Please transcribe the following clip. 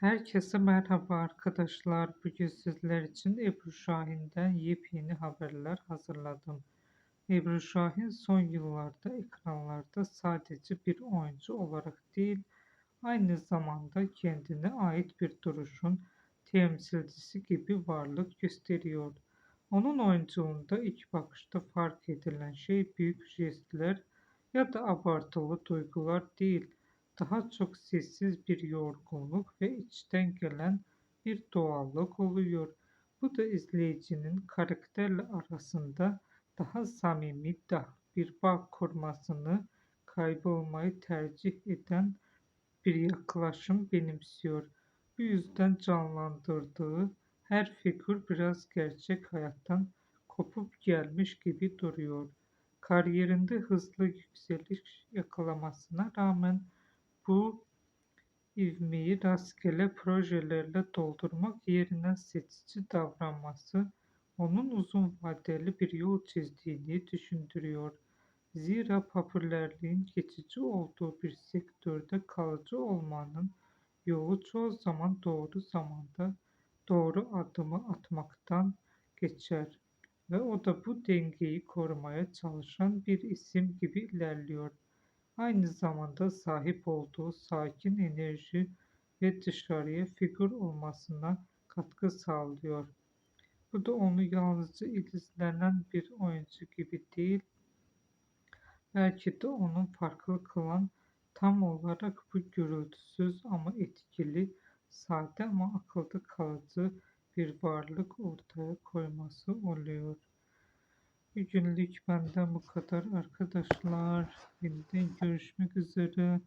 Herkese merhaba arkadaşlar. Bugün sizler için Ebru Şahin'den yepyeni haberler hazırladım. Ebru Şahin son yıllarda ekranlarda sadece bir oyuncu olarak değil, aynı zamanda kendine ait bir duruşun temsilcisi gibi varlık gösteriyor. Onun oyunculuğunda ilk bakışta fark edilen şey büyük jestler ya da abartılı duygular değil, daha çok sessiz bir yorgunluk ve içten gelen bir doğallık oluyor. Bu da izleyicinin karakterle arasında daha samimi bir bağ kurmasını, kaybolmayı tercih eden bir yaklaşım benimsiyor. Bu yüzden canlandırdığı her figür biraz gerçek hayattan kopup gelmiş gibi duruyor. Kariyerinde hızlı yükseliş yakalamasına rağmen bu ivmeyi rastgele projelerle doldurmak yerine seçici davranması onun uzun vadeli bir yol çizdiğini düşündürüyor. Zira popülerliğin geçici olduğu bir sektörde kalıcı olmanın yolu çoğu zaman doğru zamanda doğru adımı atmaktan geçer ve o da bu dengeyi korumaya çalışan bir isim gibi ilerliyor. Aynı zamanda sahip olduğu sakin enerji ve dışarıya figür olmasına katkı sağlıyor. Bu da onu yalnızca izlenen bir oyuncu gibi değil, belki de onun farklı kılan tam olarak bu gürültüsüz ama etkili, sade ama akılda kalıcı bir varlık ortaya koyması oluyor. Bugünlük benden bu kadar arkadaşlar. Yeniden görüşmek üzere.